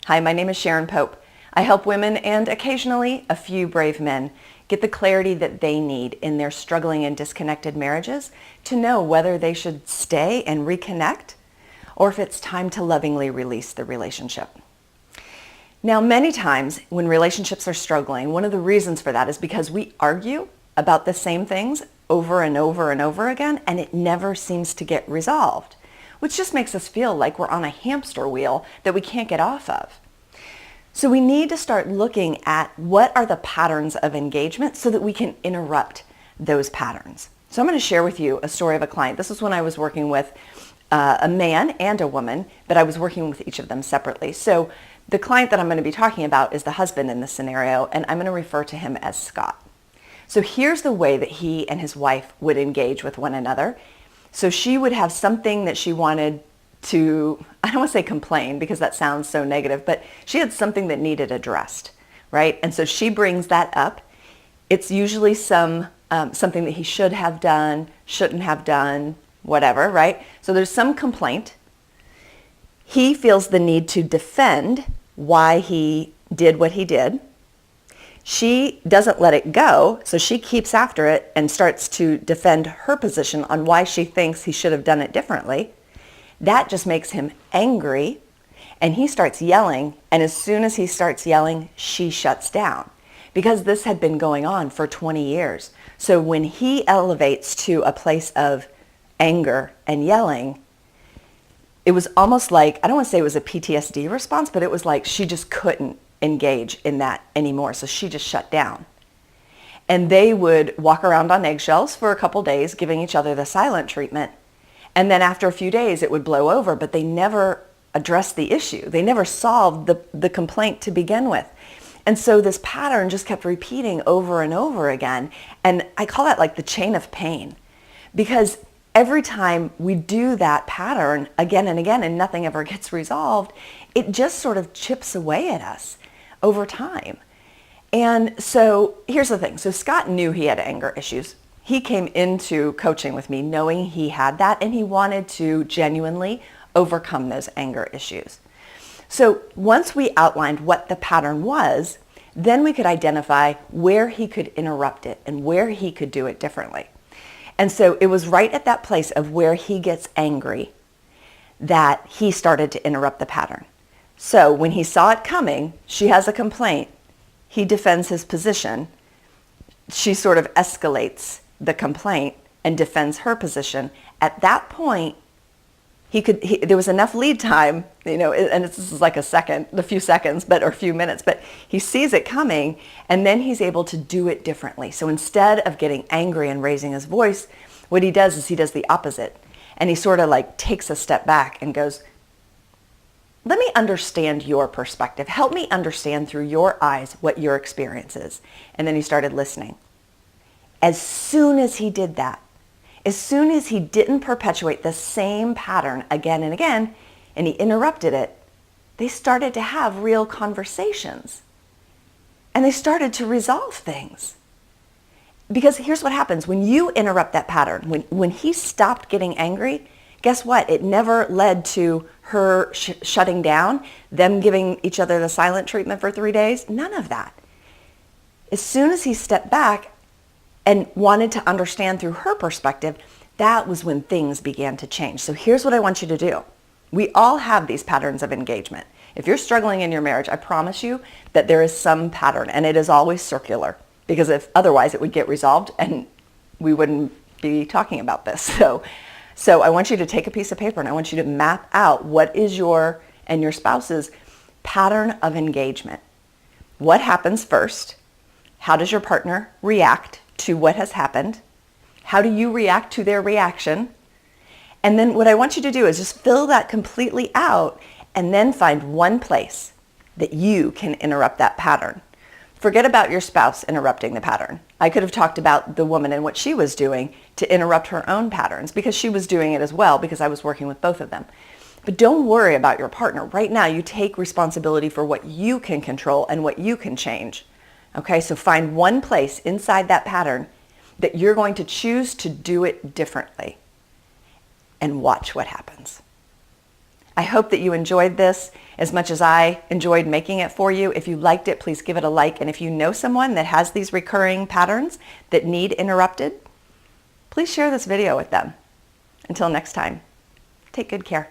Hi, my name is Sharon Pope. I help women and occasionally a few brave men get the clarity that they need in their struggling and disconnected marriages to know whether they should stay and reconnect or if it's time to lovingly release the relationship. Now, many times when relationships are struggling, one of the reasons for that is because we argue about the same things over and over and over again, and it never seems to get resolved, which just makes us feel like we're on a hamster wheel that we can't get off of. So we need to start looking at what are the patterns of engagement so that we can interrupt those patterns. So I'm going to share with you a story of a client. This was when I was working with a man and a woman, but I was working with each of them separately. So the client that I'm going to be talking about is the husband in this scenario, and I'm going to refer to him as Scott. So here's the way that he and his wife would engage with one another. So she would have something that she wanted to, I don't want to say complain because that sounds so negative, but she had something that needed addressed, right? And so she brings that up. It's usually something that he should have done, shouldn't have done, whatever, right? So there's some complaint. He feels the need to defend why he did what he did. She doesn't let it go, so she keeps after it and starts to defend her position on why she thinks he should have done it differently. That just makes him angry, and he starts yelling, and as soon as he starts yelling, she shuts down because this had been going on for 20 years. So when he elevates to a place of anger and yelling, it was almost like, I don't want to say it was a PTSD response, but it was like she just couldn't engage in that anymore. So she just shut down. And they would walk around on eggshells for a couple days, giving each other the silent treatment. And then after a few days, it would blow over, but they never addressed the issue. They never solved the complaint to begin with. And so this pattern just kept repeating over and over again. And I call that like the chain of pain, because every time we do that pattern again and again and nothing ever gets resolved, it just sort of chips away at us over time. And so here's the thing. So Scott knew he had anger issues. He came into coaching with me knowing he had that, and he wanted to genuinely overcome those anger issues. So once we outlined what the pattern was, then we could identify where he could interrupt it and where he could do it differently. And so it was right at that place of where he gets angry that he started to interrupt the pattern. So when he saw it coming, she has a complaint, he defends his position, she sort of escalates the complaint and defends her position. At that point, there was enough lead time, and this is like a few seconds, or a few minutes, but he sees it coming, and then he's able to do it differently. So instead of getting angry and raising his voice, what he does is he does the opposite. And he sort of like takes a step back and goes, let me understand your perspective. Help me understand through your eyes what your experience is. And then he started listening. As soon as he did that, as soon as he didn't perpetuate the same pattern again and again, and he interrupted it, they started to have real conversations. And they started to resolve things. Because here's what happens. When you interrupt that pattern, when he stopped getting angry, guess what? It never led to her shutting down, them giving each other the silent treatment for 3 days. None of that. As soon as he stepped back and wanted to understand through her perspective, that was when things began to change. So here's what I want you to do. We all have these patterns of engagement. If you're struggling in your marriage, I promise you that there is some pattern, and it is always circular, because if otherwise it would get resolved and we wouldn't be talking about this. So I want you to take a piece of paper and I want you to map out what is your and your spouse's pattern of engagement. What happens first? How does your partner react to what has happened? How do you react to their reaction? And then what I want you to do is just fill that completely out and then find one place that you can interrupt that pattern. Forget about your spouse interrupting the pattern. I could have talked about the woman and what she was doing to interrupt her own patterns, because she was doing it as well, because I was working with both of them. But don't worry about your partner. Right now, you take responsibility for what you can control and what you can change. Okay, so find one place inside that pattern that you're going to choose to do it differently, and watch what happens. I hope that you enjoyed this as much as I enjoyed making it for you. If you liked it, please give it a like. And if you know someone that has these recurring patterns that need interrupted, please share this video with them. Until next time, take good care.